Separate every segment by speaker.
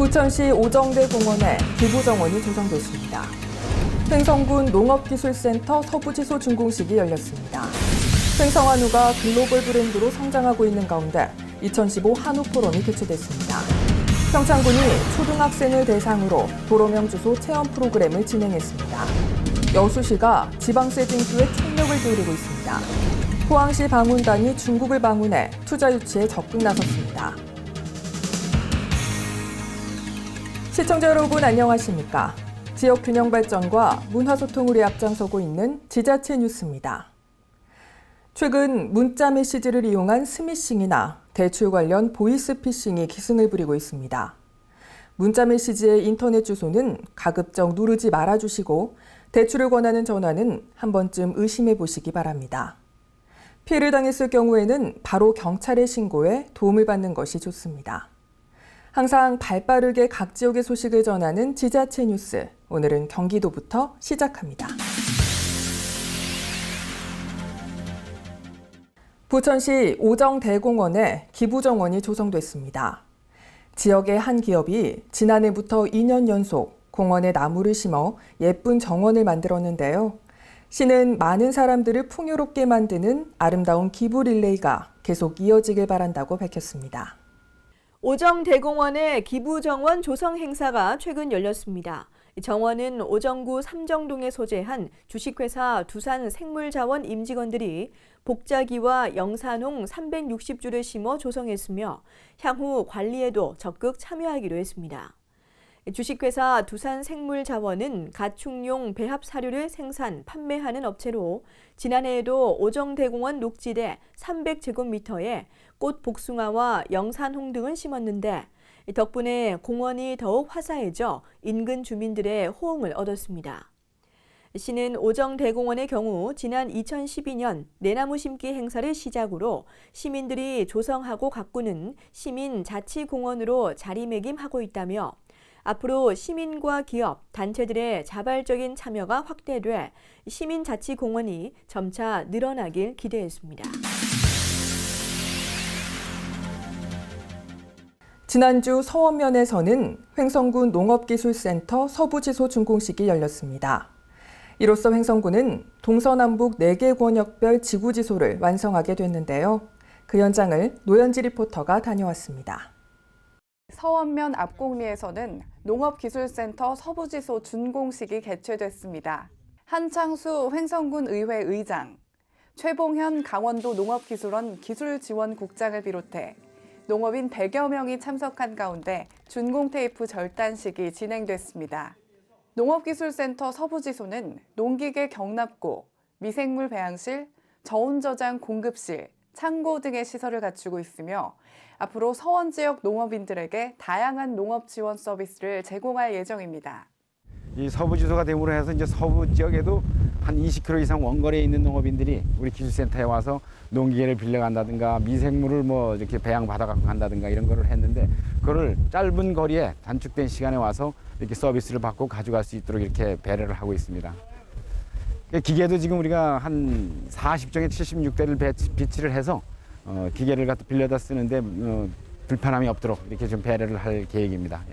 Speaker 1: 부천시 오정대 공원에 기부정원이 조성됐습니다. 횡성군 농업기술센터 서부지소 준공식이 열렸습니다. 횡성 한우가 글로벌 브랜드로 성장하고 있는 가운데 2015 한우 포럼이 개최됐습니다. 평창군이 초등학생을 대상으로 도로명 주소 체험 프로그램을 진행했습니다. 여수시가 지방세 징수에 총력을 기울이고 있습니다. 포항시 방문단이 중국을 방문해 투자 유치에 적극 나섰습니다. 시청자 여러분 안녕하십니까? 지역 균형 발전과 문화 소통을 위해 앞장서고 있는 지자체 뉴스입니다. 최근 문자 메시지를 이용한 스미싱이나 대출 관련 보이스피싱이 기승을 부리고 있습니다. 문자 메시지의 인터넷 주소는 가급적 누르지 말아주시고 대출을 권하는 전화는 한 번쯤 의심해 보시기 바랍니다. 피해를 당했을 경우에는 바로 경찰에 신고해 도움을 받는 것이 좋습니다. 항상 발빠르게 각 지역의 소식을 전하는 지자체 뉴스, 오늘은 경기도부터 시작합니다. 부천시 오정대공원에 기부정원이 조성됐습니다. 지역의 한 기업이 지난해부터 2년 연속 공원에 나무를 심어 예쁜 정원을 만들었는데요. 시는 많은 사람들을 풍요롭게 만드는 아름다운 기부 릴레이가 계속 이어지길 바란다고 밝혔습니다.
Speaker 2: 오정대공원의 기부정원 조성 행사가 최근 열렸습니다. 정원은 오정구 삼정동에 소재한 주식회사 두산생물자원 임직원들이 복자기와 영산홍 360주를 심어 조성했으며 향후 관리에도 적극 참여하기로 했습니다. 주식회사 두산생물자원은 가축용 배합 사료를 생산, 판매하는 업체로 지난해에도 오정대공원 녹지대 300제곱미터에 꽃 복숭아와 영산홍 등을 심었는데 덕분에 공원이 더욱 화사해져 인근 주민들의 호응을 얻었습니다. 시는 오정대공원의 경우 지난 2012년 내나무 심기 행사를 시작으로 시민들이 조성하고 가꾸는 시민자치공원으로 자리매김하고 있다며 앞으로 시민과 기업, 단체들의 자발적인 참여가 확대돼 시민자치공원이 점차 늘어나길 기대했습니다.
Speaker 1: 지난주 서원면에서는 횡성군 농업기술센터 서부지소 준공식이 열렸습니다. 이로써 횡성군은 동서남북 4개 권역별 지구지소를 완성하게 됐는데요. 그 현장을 노현지 리포터가 다녀왔습니다.
Speaker 3: 서원면 앞곡리에서는 농업기술센터 서부지소 준공식이 개최됐습니다. 한창수 횡성군 의회 의장, 최봉현 강원도 농업기술원 기술지원국장을 비롯해 농업인 100여 명이 참석한 가운데 준공 테이프 절단식이 진행됐습니다. 농업기술센터 서부지소는 농기계 경납고, 미생물 배양실, 저온 저장 공급실, 창고 등의 시설을 갖추고 있으며 앞으로 서원 지역 농업인들에게 다양한 농업 지원 서비스를 제공할 예정입니다.
Speaker 4: 이 서부지소가 됨으로 해서 이제 서부 지역에도 한 20km 이상 원거리에 있는 농업인들이 우리 기술센터에 와서 농기계를 빌려간다든가 미생물을 뭐 이렇게 배양 받아갖고 간다든가 이런 거를 했는데 그거를 짧은 거리에 단축된 시간에 와서 이렇게 서비스를 받고 가져갈 수 있도록 이렇게 배려를 하고 있습니다. 기계도 지금 우리가 한 40종에 76대를 비치를 해서 기계를 갖다 빌려다 쓰는데 불편함이 없도록 이렇게 좀 배려를 할 계획입니다.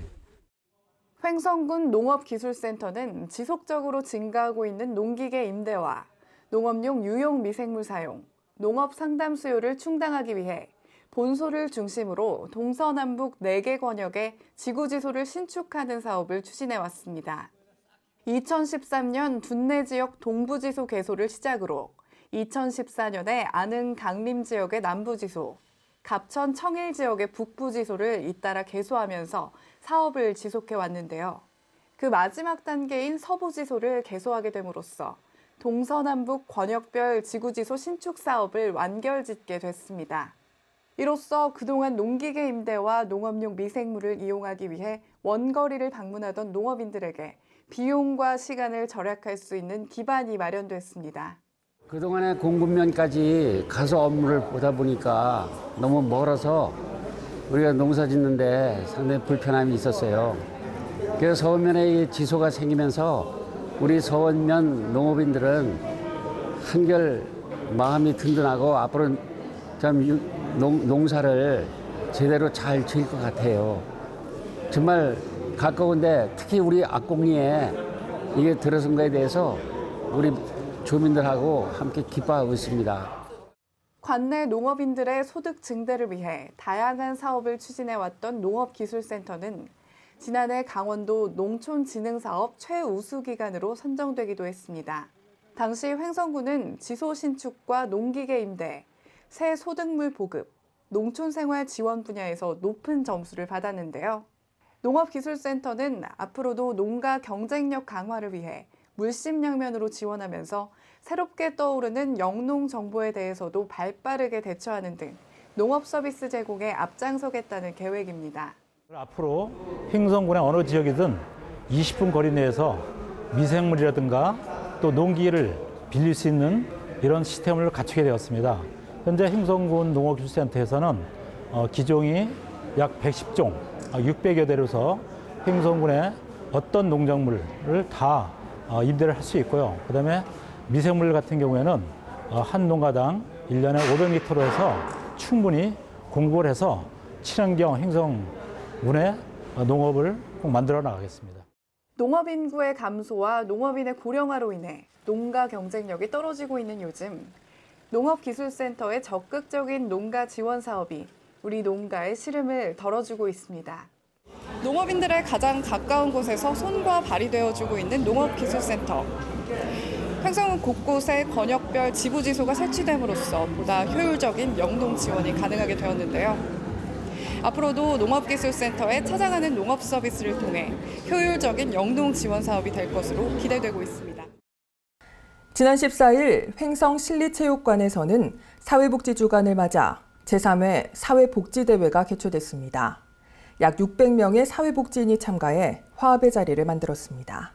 Speaker 3: 횡성군 농업기술센터는 지속적으로 증가하고 있는 농기계 임대와 농업용 유용 미생물 사용, 농업 상담 수요를 충당하기 위해 본소를 중심으로 동서남북 4개 권역의 지구지소를 신축하는 사업을 추진해 왔습니다. 2013년 둔내 지역 동부지소 개소를 시작으로 2014년에 안흥 강림 지역의 남부지소, 갑천 청일 지역의 북부지소를 잇따라 개소하면서 사업을 지속해 왔는데요. 그 마지막 단계인 서부지소를 개소하게 됨으로써 동서남북 권역별 지구지소 신축 사업을 완결짓게 됐습니다. 이로써 그동안 농기계 임대와 농업용 미생물을 이용하기 위해 원거리를 방문하던 농업인들에게 비용과 시간을 절약할 수 있는 기반이 마련됐습니다.
Speaker 5: 그동안에 공급면까지 가서 업무를 보다 보니까 너무 멀어서 우리가 농사 짓는데 상당히 불편함이 있었어요. 그래서 서원면에 지소가 생기면서 우리 서원면 농업인들은 한결 마음이 든든하고 앞으로 참 농사를 제대로 잘 지을 것 같아요. 정말 가까운데 특히 우리 악곡리에 이게 들어선 거에 대해서 우리 주민들하고 함께 기뻐하고 있습니다.
Speaker 3: 관내 농업인들의 소득 증대를 위해 다양한 사업을 추진해왔던 농업기술센터는 지난해 강원도 농촌진흥사업 최우수 기관으로 선정되기도 했습니다. 당시 횡성군은 지소 신축과 농기계 임대, 새 소득물 보급, 농촌생활 지원 분야에서 높은 점수를 받았는데요. 농업기술센터는 앞으로도 농가 경쟁력 강화를 위해 물심양면으로 지원하면서 새롭게 떠오르는 영농 정보에 대해서도 발빠르게 대처하는 등 농업 서비스 제공에 앞장서겠다는 계획입니다.
Speaker 6: 앞으로 횡성군의 어느 지역이든 20분 거리 내에서 미생물이라든가 또 농기를 빌릴 수 있는 이런 시스템을 갖추게 되었습니다. 현재 횡성군 농업기술센터에서는 기종이 약 110종, 600여 대로서 횡성군의 어떤 농작물을 다 임대를 할 수 있고요. 그다음에 미생물 같은 경우에는 한 농가당 1년에 500리터로 해서 충분히 공급을 해서 친환경 횡성군의 농업을 꼭 만들어 나가겠습니다.
Speaker 3: 농업 인구의 감소와 농업인의 고령화로 인해 농가 경쟁력이 떨어지고 있는 요즘 농업기술센터의 적극적인 농가 지원 사업이 우리 농가의 시름을 덜어주고 있습니다. 농업인들의 가장 가까운 곳에서 손과 발이 되어주고 있는 농업기술센터. 횡성군 곳곳에 권역별 지부지소가 설치됨으로써 보다 효율적인 영농 지원이 가능하게 되었는데요. 앞으로도 농업기술센터에 찾아가는 농업 서비스를 통해 효율적인 영농 지원 사업이 될 것으로 기대되고 있습니다.
Speaker 1: 지난 14일 횡성 실리체육관에서는 사회복지 주간을 맞아 제3회 사회복지대회가 개최됐습니다. 약 600명의 사회복지인이 참가해 화합의 자리를 만들었습니다.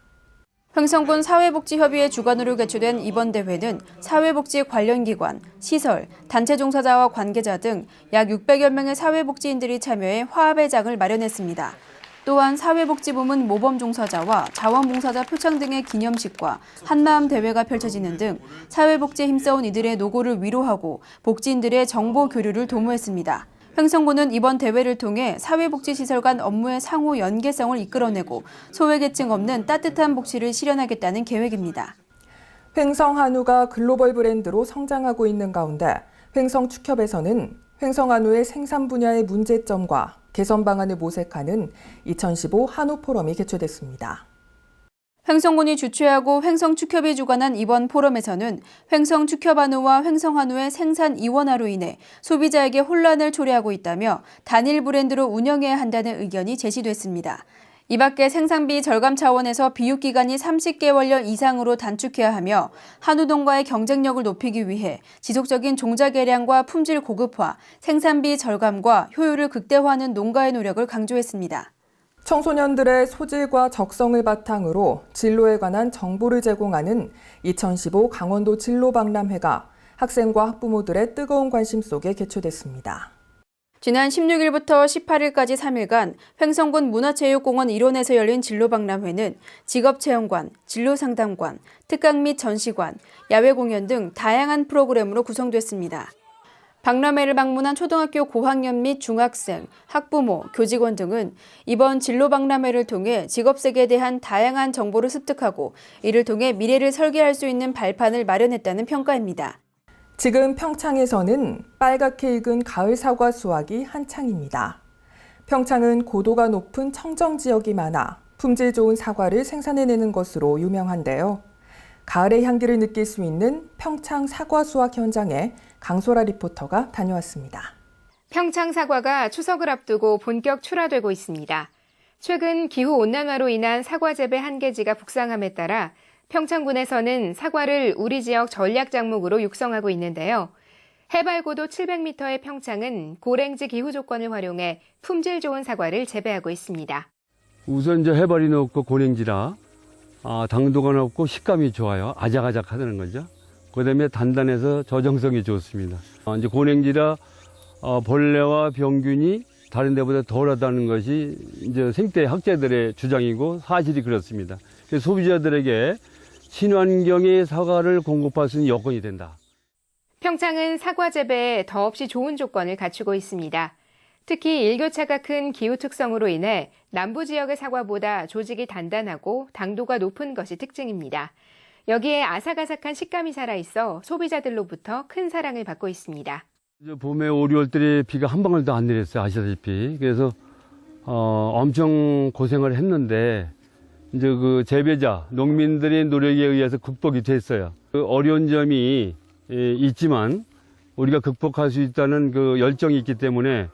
Speaker 7: 횡성군 사회복지협의회 주관으로 개최된 이번 대회는 사회복지 관련 기관, 시설, 단체 종사자와 관계자 등 약 600여 명의 사회복지인들이 참여해 화합의 장을 마련했습니다. 또한 사회복지부문 모범 종사자와 자원봉사자 표창 등의 기념식과 한마음 대회가 펼쳐지는 등 사회복지에 힘써온 이들의 노고를 위로하고 복지인들의 정보 교류를 도모했습니다. 횡성군은 이번 대회를 통해 사회복지시설 간 업무의 상호 연계성을 이끌어내고 소외계층 없는 따뜻한 복지를 실현하겠다는 계획입니다.
Speaker 1: 횡성 한우가 글로벌 브랜드로 성장하고 있는 가운데 횡성축협에서는 횡성 한우의 생산 분야의 문제점과 개선 방안을 모색하는 2015 한우 포럼이 개최됐습니다.
Speaker 7: 횡성군이 주최하고 횡성축협이 주관한 이번 포럼에서는 횡성축협한우와 횡성한우의 생산 이원화로 인해 소비자에게 혼란을 초래하고 있다며 단일 브랜드로 운영해야 한다는 의견이 제시됐습니다. 이 밖에 생산비 절감 차원에서 비육기간이 30개월여 이상으로 단축해야 하며 한우 농가의 경쟁력을 높이기 위해 지속적인 종자 개량과 품질 고급화, 생산비 절감과 효율을 극대화하는 농가의 노력을 강조했습니다.
Speaker 1: 청소년들의 소질과 적성을 바탕으로 진로에 관한 정보를 제공하는 2015 강원도 진로박람회가 학생과 학부모들의 뜨거운 관심 속에 개최됐습니다.
Speaker 7: 지난 16일부터 18일까지 3일간 횡성군 문화체육공원 일원에서 열린 진로박람회는 직업체험관, 진로상담관, 특강 및 전시관, 야외 공연 등 다양한 프로그램으로 구성됐습니다. 박람회를 방문한 초등학교 고학년 및 중학생, 학부모, 교직원 등은 이번 진로박람회를 통해 직업세계에 대한 다양한 정보를 습득하고 이를 통해 미래를 설계할 수 있는 발판을 마련했다는 평가입니다.
Speaker 1: 지금 평창에서는 빨갛게 익은 가을 사과 수확이 한창입니다. 평창은 고도가 높은 청정 지역이 많아 품질 좋은 사과를 생산해내는 것으로 유명한데요. 가을의 향기를 느낄 수 있는 평창 사과 수확 현장에 강소라 리포터가 다녀왔습니다.
Speaker 8: 평창 사과가 추석을 앞두고 본격 출하되고 있습니다. 최근 기후온난화로 인한 사과 재배 한계지가 북상함에 따라 평창군에서는 사과를 우리 지역 전략 작물로 육성하고 있는데요. 해발 고도 700m의 평창은 고랭지 기후 조건을 활용해 품질 좋은 사과를 재배하고 있습니다.
Speaker 9: 우선 이제 해발이 높고 고랭지라 당도가 높고 식감이 좋아요. 아작아작하다는 거죠. 그다음에 단단해서 저정성이 좋습니다. 이제 고랭지라 벌레와 병균이 다른 데보다 덜하다는 것이 이제 생태 학자들의 주장이고 사실이 그렇습니다. 그래서 소비자들에게 친환경의 사과를 공급할 수 있는 여건이 된다.
Speaker 8: 평창은 사과 재배에 더없이 좋은 조건을 갖추고 있습니다. 특히 일교차가 큰 기후 특성으로 인해 남부 지역의 사과보다 조직이 단단하고 당도가 높은 것이 특징입니다. 여기에 아삭아삭한 식감이 살아있어 소비자들로부터 큰 사랑을 받고 있습니다.
Speaker 9: 봄에 오리올들이 비가 한 방울도 안 내렸어요. 아시다시피. 그래서 엄청 고생을 했는데 이제 그 재배자, 농민들의 노력에 의해서 극복이 됐어요. 그 어려운 점이 있지만 우리가 극복할 수 있다는 그 열정이 있기 때문에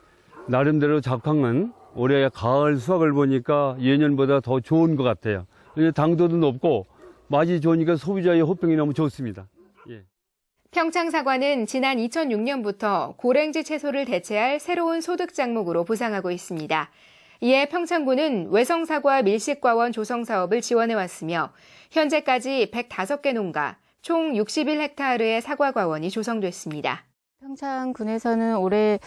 Speaker 9: 나름대로 작황은 올해 가을 수확을 보니까 예년보다 더 좋은 것 같아요. 당도도 높고 맛이 좋으니까 소비자의 호평이 너무 좋습니다. 예.
Speaker 8: 평창 사과는 지난 2006년부터 고랭지 채소를 대체할 새로운 소득 작목으로 부상하고 있습니다. 이에 평창군은 외성사과 밀식과원 조성 사업을 지원해왔으며 현재까지 105개 농가, 총 61헥타르의 사과과원이 조성됐습니다.
Speaker 10: 평창군에서는 올해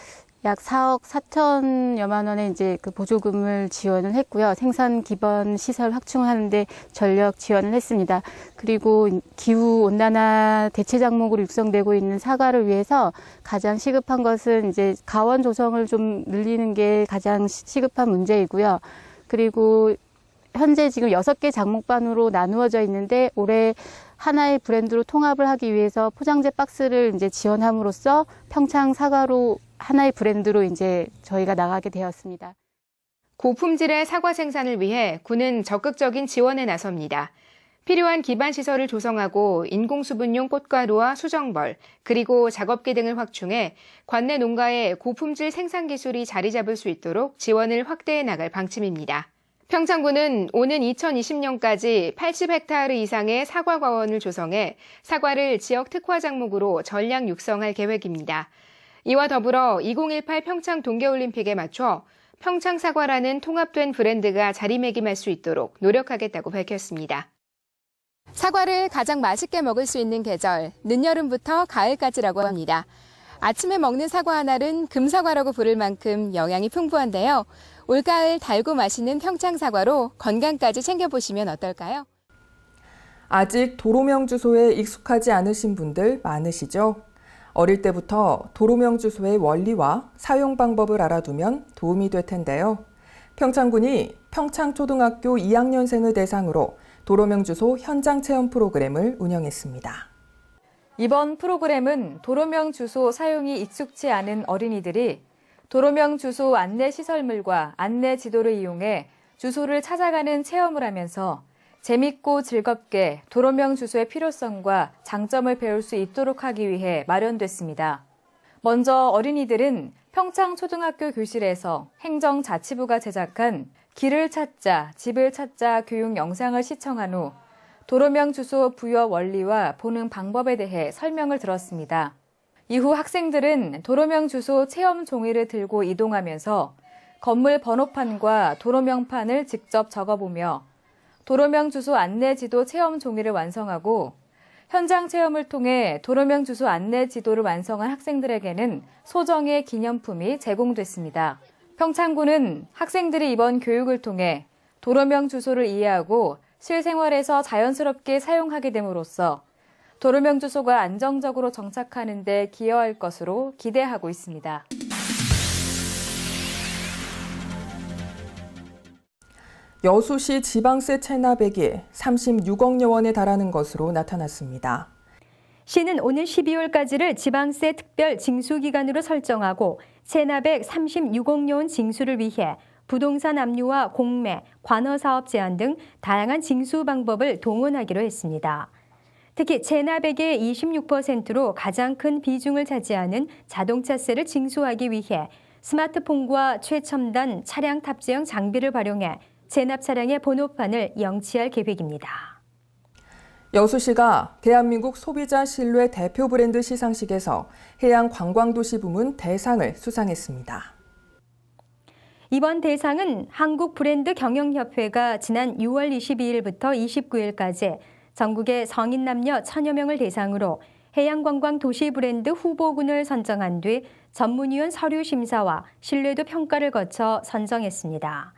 Speaker 10: 약 4억 4천여만 원의 이제 그 보조금을 지원을 했고요. 생산 기반 시설 확충하는데 전력 지원을 했습니다. 그리고 기후 온난화 대체 작목으로 육성되고 있는 사과를 위해서 가장 시급한 것은 이제 가원 조성을 좀 늘리는 게 가장 시급한 문제이고요. 그리고 현재 지금 6개 작목반으로 나누어져 있는데 올해 하나의 브랜드로 통합을 하기 위해서 포장재 박스를 이제 지원함으로써 평창 사과로 하나의 브랜드로 이제 저희가 나가게 되었습니다.
Speaker 8: 고품질의 사과 생산을 위해 군은 적극적인 지원에 나섭니다. 필요한 기반 시설을 조성하고 인공수분용 꽃가루와 수정벌, 그리고 작업기 등을 확충해 관내 농가의 고품질 생산 기술이 자리 잡을 수 있도록 지원을 확대해 나갈 방침입니다. 평창군은 오는 2020년까지 80헥타르 이상의 사과과원을 조성해 사과를 지역 특화 작목으로 전량 육성할 계획입니다. 이와 더불어 2018 평창 동계올림픽에 맞춰 평창사과라는 통합된 브랜드가 자리매김할 수 있도록 노력하겠다고 밝혔습니다. 사과를 가장 맛있게 먹을 수 있는 계절, 늦여름부터 가을까지라고 합니다. 아침에 먹는 사과 하나는 금사과라고 부를 만큼 영양이 풍부한데요. 올가을 달고 맛있는 평창사과로 건강까지 챙겨보시면 어떨까요?
Speaker 1: 아직 도로명 주소에 익숙하지 않으신 분들 많으시죠? 어릴 때부터 도로명 주소의 원리와 사용 방법을 알아두면 도움이 될 텐데요. 평창군이 평창초등학교 2학년생을 대상으로 도로명 주소 현장 체험 프로그램을 운영했습니다.
Speaker 11: 이번 프로그램은 도로명 주소 사용이 익숙치 않은 어린이들이 도로명 주소 안내 시설물과 안내 지도를 이용해 주소를 찾아가는 체험을 하면서 재밌고 즐겁게 도로명 주소의 필요성과 장점을 배울 수 있도록 하기 위해 마련됐습니다. 먼저 어린이들은 평창초등학교 교실에서 행정자치부가 제작한 길을 찾자, 집을 찾자 교육 영상을 시청한 후 도로명 주소 부여 원리와 보는 방법에 대해 설명을 들었습니다. 이후 학생들은 도로명 주소 체험 종이를 들고 이동하면서 건물 번호판과 도로명판을 직접 적어보며 도로명 주소 안내 지도 체험 종이를 완성하고 현장 체험을 통해 도로명 주소 안내 지도를 완성한 학생들에게는 소정의 기념품이 제공됐습니다. 평창군은 학생들이 이번 교육을 통해 도로명 주소를 이해하고 실생활에서 자연스럽게 사용하게 됨으로써 도로명 주소가 안정적으로 정착하는 데 기여할 것으로 기대하고 있습니다.
Speaker 1: 여수시 지방세 체납액이 36억여 원에 달하는 것으로 나타났습니다.
Speaker 12: 시는 오는 12월까지를 지방세 특별 징수기간으로 설정하고 체납액 36억여 원 징수를 위해 부동산 압류와 공매, 관어사업 제한 등 다양한 징수 방법을 동원하기로 했습니다. 특히 체납액의 26%로 가장 큰 비중을 차지하는 자동차세를 징수하기 위해 스마트폰과 최첨단 차량 탑재형 장비를 활용해 체납 차량의 번호판을 영치할 계획입니다.
Speaker 1: 여수시가 대한민국 소비자 신뢰 대표 브랜드 시상식에서 해양 관광도시 부문 대상을 수상했습니다.
Speaker 12: 이번 대상은 한국브랜드경영협회가 지난 6월 22일부터 29일까지 전국의 성인 남녀 1000여 명을 대상으로 해양관광 도시 브랜드 후보군을 선정한 뒤 전문위원 서류 심사와 신뢰도 평가를 거쳐 선정했습니다.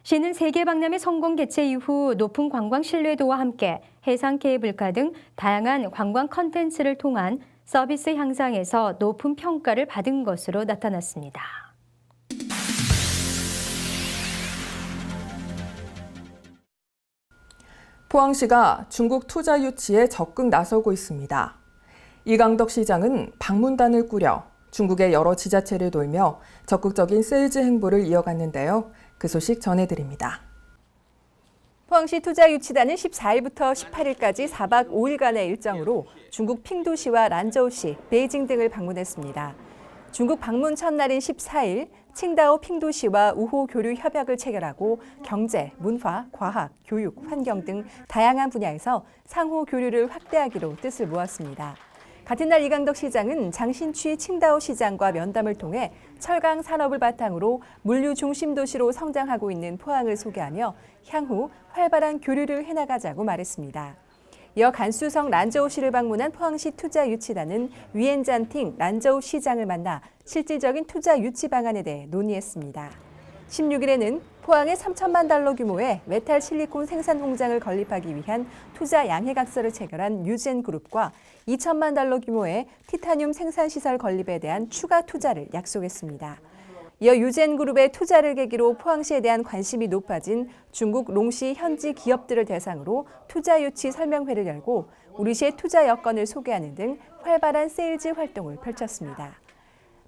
Speaker 12: 시는 세계 박람회 성공 개최 이후 높은 관광 신뢰도와 함께 해상 케이블카 등 다양한 관광 콘텐츠를 통한 서비스 향상에서 높은 평가를 받은 것으로 나타났습니다.
Speaker 1: 포항시가 중국 투자 유치에 적극 나서고 있습니다. 이강덕 시장은 방문단을 꾸려 중국의 여러 지자체를 돌며 적극적인 세일즈 행보를 이어갔는데요. 그 소식 전해드립니다.
Speaker 2: 포항시 투자유치단은 14일부터 18일까지 4박 5일간의 일정으로 중국 핑두시와 란저우시, 베이징 등을 방문했습니다. 중국 방문 첫날인 14일, 칭다오 핑두시와 우호 교류 협약을 체결하고 경제, 문화, 과학, 교육, 환경 등 다양한 분야에서 상호 교류를 확대하기로 뜻을 모았습니다. 같은 날 이강덕 시장은 장신취 칭다오 시장과 면담을 통해 철강 산업을 바탕으로 물류 중심 도시로 성장하고 있는 포항을 소개하며 향후 활발한 교류를 해나가자고 말했습니다. 이어 간수성 란저우시를 방문한 포항시 투자유치단은 위엔잔팅 란저우 시장을 만나 실질적인 투자 유치 방안에 대해 논의했습니다. 16일에는 포항에 3천만 달러 규모의 메탈 실리콘 생산 공장을 건립하기 위한 투자 양해각서를 체결한 유젠그룹과 2천만 달러 규모의 티타늄 생산시설 건립에 대한 추가 투자를 약속했습니다. 이어 유젠그룹의 투자를 계기로 포항시에 대한 관심이 높아진 중국 롱시 현지 기업들을 대상으로 투자 유치 설명회를 열고 우리시의 투자 여건을 소개하는 등 활발한 세일즈 활동을 펼쳤습니다.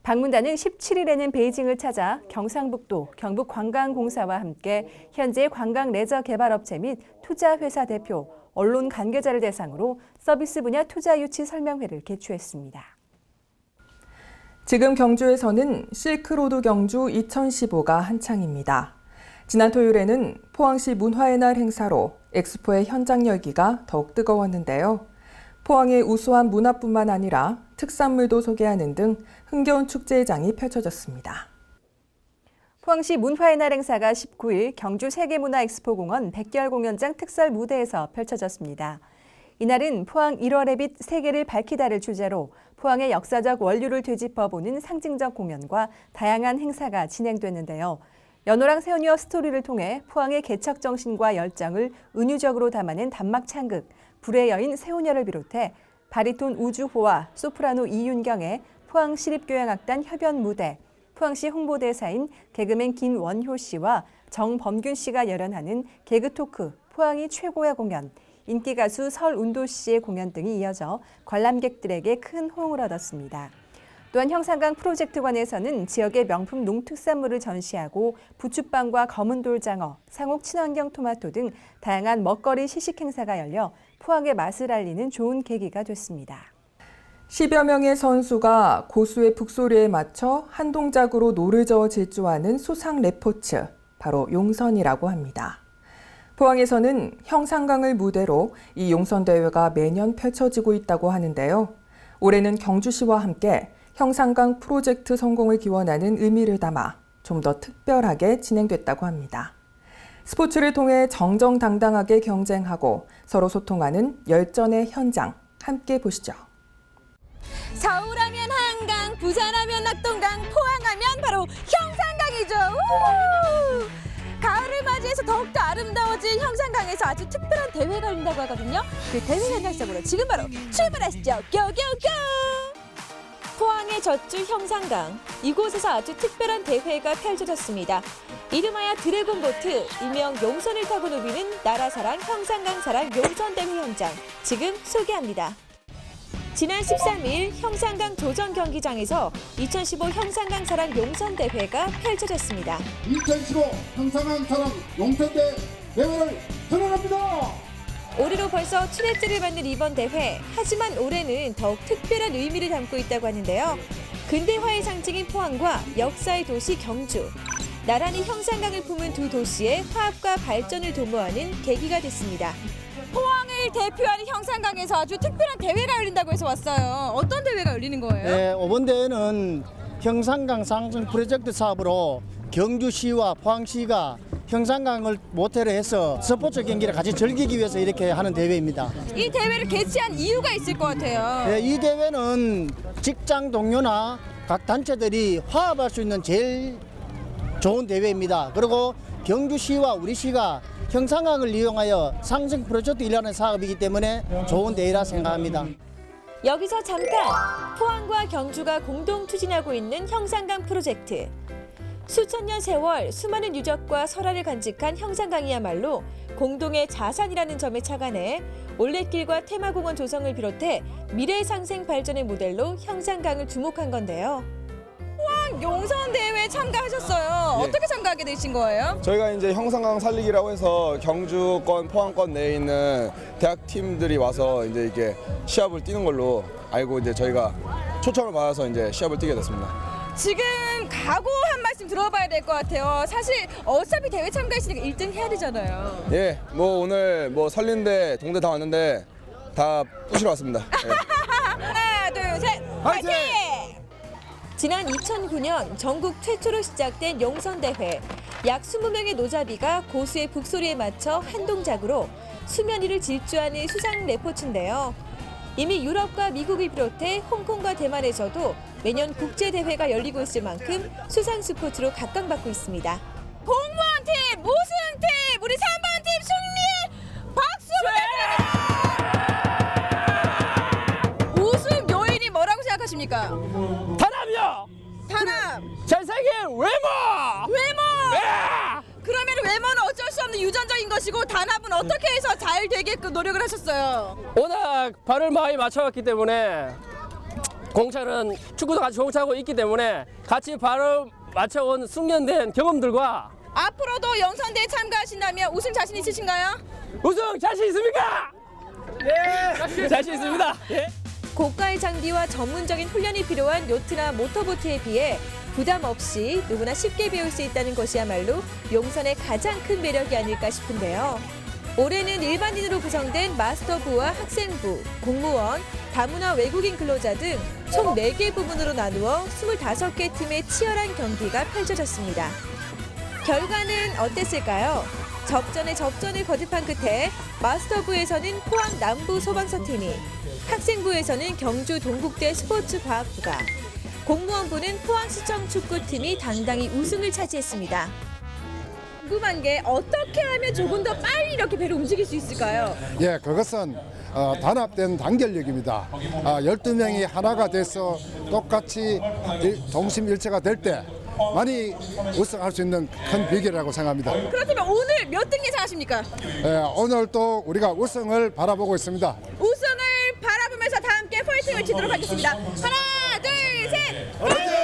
Speaker 2: 방문단은 17일에는 베이징을 찾아 경상북도 경북관광공사와 함께 현재 관광 레저 개발업체 및 투자회사 대표, 언론 관계자를 대상으로 서비스 분야 투자 유치 설명회를 개최했습니다.
Speaker 1: 지금 경주에서는 실크로드 경주 2015가 한창입니다. 지난 토요일에는 포항시 문화의 날 행사로 엑스포의 현장 열기가 더욱 뜨거웠는데요. 포항의 우수한 문화뿐만 아니라 특산물도 소개하는 등 흥겨운 축제장이 펼쳐졌습니다.
Speaker 2: 포항시 문화의 날 행사가 19일 경주 세계문화엑스포공원 백결 공연장 특설 무대에서 펼쳐졌습니다. 이날은 포항 1월의 빛 세계를 밝히다를 주제로 포항의 역사적 원류를 되짚어보는 상징적 공연과 다양한 행사가 진행됐는데요. 연호랑 세연이어 스토리를 통해 포항의 개척 정신과 열정을 은유적으로 담아낸 단막 창극, 불의 여인 세호녀를 비롯해 바리톤 우주호와 소프라노 이윤경의 포항시립교향악단 협연 무대, 포항시 홍보대사인 개그맨 김원효 씨와 정범균 씨가 열연하는 개그토크 포항이 최고의 공연, 인기가수 설운도 씨의 공연 등이 이어져 관람객들에게 큰 호응을 얻었습니다. 또한 형산강 프로젝트관에서는 지역의 명품 농특산물을 전시하고 부추빵과 검은돌장어, 상옥 친환경 토마토 등 다양한 먹거리 시식 행사가 열려 포항의 맛을 알리는 좋은 계기가 됐습니다.
Speaker 1: 10여 명의 선수가 고수의 북소리에 맞춰 한 동작으로 노를 저어 질주하는 수상 레포츠, 바로 용선이라고 합니다. 포항에서는 형산강을 무대로 이 용선대회가 매년 펼쳐지고 있다고 하는데요. 올해는 경주시와 함께 형산강 프로젝트 성공을 기원하는 의미를 담아 좀 더 특별하게 진행됐다고 합니다. 스포츠를 통해 정정당당하게 경쟁하고 서로 소통하는 열전의 현장, 함께 보시죠.
Speaker 13: 서울하면 한강, 부산하면 낙동강, 포항하면 바로 형산강이죠. 우후! 가을을 맞이해서 더욱더 아름다워진 형산강에서 아주 특별한 대회가 열린다고 하거든요. 그 대회 현장 속으로 지금 바로 출발하시죠. 고고고! 포항의 젖줄 형산강, 이곳에서 아주 특별한 대회가 펼쳐졌습니다. 이름하여 드래곤보트, 일명 용선을 타고 누비는 나라사랑 형산강사랑 용선대회 현장, 지금 소개합니다. 지난 13일 형산강 조정 경기장에서 2015 형산강사랑 용선대회가 펼쳐졌습니다.
Speaker 14: 2015 형산강사랑 용선대 대회를 전환합니다.
Speaker 13: 올해로 벌써 7회째를 맞는 이번 대회. 하지만 올해는 더욱 특별한 의미를 담고 있다고 하는데요. 근대화의 상징인 포항과 역사의 도시 경주. 나란히 형산강을 품은 두 도시의 화합과 발전을 도모하는 계기가 됐습니다. 포항을 대표하는 형산강에서 아주 특별한 대회가 열린다고 해서 왔어요. 어떤 대회가 열리는 거예요?
Speaker 15: 네, 이번 대회는 형산강 상승 프로젝트 사업으로 경주시와 포항시가 형산강을 모태로 해서 스포츠 경기를 같이 즐기기 위해서 이렇게 하는 대회입니다.
Speaker 13: 이 대회를 개최한 이유가 있을 것 같아요.
Speaker 15: 네, 이 대회는 직장 동료나 각 단체들이 화합할 수 있는 제일 좋은 대회입니다. 그리고 경주시와 우리시가 형산강을 이용하여 상승 프로젝트 일하는 사업이기 때문에 좋은 대회라 생각합니다.
Speaker 13: 여기서 잠깐! 포항과 경주가 공동 추진하고 있는 형산강 프로젝트. 수천 년 세월 수많은 유적과 설화를 간직한 형산강이야말로
Speaker 16: 공동의 자산이라는 점에 착안해 올레길과 테마공원 조성을 비롯해 미래상생 발전의 모델로 형산강을 주목한 건데요.
Speaker 13: 포항 용선 대회에 참가하셨어요.
Speaker 17: 예.
Speaker 13: 어떻게 참가하게 되신 거예요?
Speaker 17: 저희가 이제 형산강 살리기라고 해서 경주권, 포항권 내에 있는 대학 팀들이 와서 이제 이렇게 시합을 뛰는 걸로 알고 이제 저희가 초청을 받아서 이제 시합을 뛰게 됐습니다.
Speaker 13: 지금 각오 한 말씀 들어봐야 될 것 같아요. 사실 어차피 대회 참가했으니까 1등 해야 되잖아요.
Speaker 17: 예, 뭐 오늘 뭐 설린대, 동대 다 왔는데 다 부시러 왔습니다. 예.
Speaker 13: 하나, 둘, 셋, 화이팅!
Speaker 16: 지난 2009년 전국 최초로 시작된 용선대회. 약 20명의 노자비가 고수의 북소리에 맞춰 한 동작으로 수면 위를 질주하는 수상 레포츠인데요. 이미 유럽과 미국을 비롯해 홍콩과 대만에서도 매년 국제대회가 열리고 있을 만큼 수상 스포츠로 각광받고 있습니다.
Speaker 13: 공무원팀 우승팀 우리 3번 팀 승리 박수 부탁드립니다. 우승 요인이 뭐라고 생각하십니까?
Speaker 18: 단합이요.
Speaker 13: 단합.
Speaker 18: 잘생긴 외모.
Speaker 13: 그러면 외모는 어쩔 수 없는 유전적인 것이고 단합은 어떻게 해서 잘 되게끔 노력을 하셨어요?
Speaker 18: 워낙 발을 많이 맞춰왔기 때문에 공차는 축구도 같이 공차하고 있기 때문에 같이 발을 맞춰온 숙련된 경험들과
Speaker 13: 앞으로도 영선대에 참가하신다면 우승 자신 있으신가요?
Speaker 18: 우승 자신 있습니까? 네, 자신 있습니다. 예.
Speaker 16: 고가의 장비와 전문적인 훈련이 필요한 요트나 모터보트에 비해 부담 없이 누구나 쉽게 배울 수 있다는 것이야말로 용선의 가장 큰 매력이 아닐까 싶은데요. 올해는 일반인으로 구성된 마스터부와 학생부, 공무원, 다문화 외국인 근로자 등 총 4개 부문으로 나누어 25개 팀의 치열한 경기가 펼쳐졌습니다. 결과는 어땠을까요? 접전에 접전을 거듭한 끝에 마스터부에서는 포항 남부 소방서 팀이, 학생부에서는 경주 동국대 스포츠과학부가, 공무원부는 포항시청 축구팀이 당당히 우승을 차지했습니다.
Speaker 13: 궁금한 게 어떻게 하면 조금 더 빨리 이렇게 배를 움직일 수 있을까요?
Speaker 14: 예, 그것은 단합된 단결력입니다. 12명이 하나가 돼서 똑같이 동심일체가 될 때 많이 우승할 수 있는 큰 비결이라고 생각합니다.
Speaker 13: 그렇다면 오늘 몇 등 예상하십니까?
Speaker 14: 오늘 또 우리가 우승을 바라보고 있습니다.
Speaker 13: 우승을 바라보면서 다 함께 파이팅을 치도록 하겠습니다. 하나, 둘, 셋, 파이팅!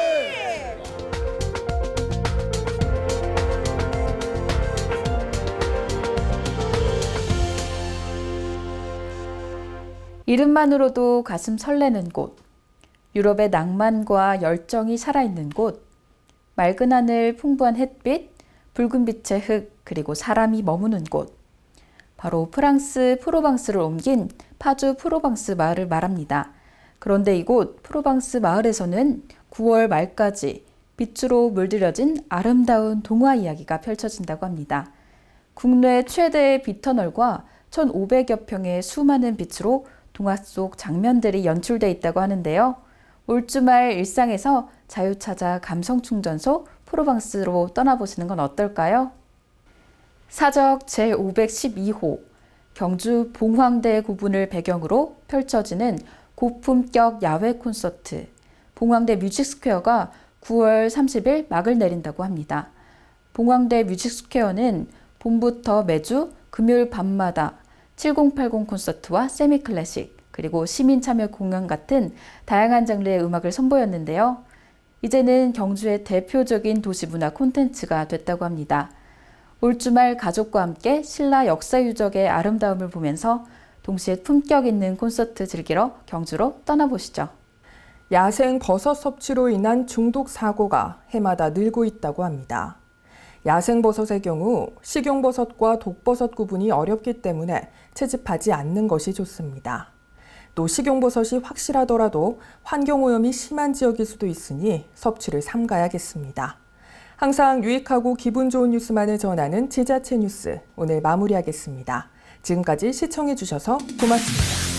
Speaker 19: 이름만으로도 가슴 설레는 곳, 유럽의 낭만과 열정이 살아있는 곳, 맑은 하늘, 풍부한 햇빛, 붉은 빛의 흙, 그리고 사람이 머무는 곳. 바로 프랑스 프로방스를 옮긴 파주 프로방스 마을을 말합니다. 그런데 이곳 프로방스 마을에서는 9월 말까지 빛으로 물들여진 아름다운 동화 이야기가 펼쳐진다고 합니다. 국내 최대의 빛터널과 1,500여 평의 수많은 빛으로 동화 속 장면들이 연출돼 있다고 하는데요. 올 주말 일상에서 자유 찾아 감성 충전소 프로방스로 떠나보시는 건 어떨까요? 사적 제512호 경주 봉황대 구분을 배경으로 펼쳐지는 고품격 야외 콘서트 봉황대 뮤직스퀘어가 9월 30일 막을 내린다고 합니다. 봉황대 뮤직스퀘어는 봄부터 매주 금요일 밤마다 7080 콘서트와 세미클래식, 그리고 시민 참여 공연 같은 다양한 장르의 음악을 선보였는데요. 이제는 경주의 대표적인 도시문화 콘텐츠가 됐다고 합니다. 올 주말 가족과 함께 신라 역사 유적의 아름다움을 보면서 동시에 품격 있는 콘서트 즐기러 경주로 떠나보시죠.
Speaker 1: 야생 버섯 섭취로 인한 중독 사고가 해마다 늘고 있다고 합니다. 야생 버섯의 경우 식용버섯과 독버섯 구분이 어렵기 때문에 채집하지 않는 것이 좋습니다. 또 식용버섯이 확실하더라도 환경오염이 심한 지역일 수도 있으니 섭취를 삼가야겠습니다. 항상 유익하고 기분 좋은 뉴스만을 전하는 지자체 뉴스, 오늘 마무리하겠습니다. 지금까지 시청해주셔서 고맙습니다.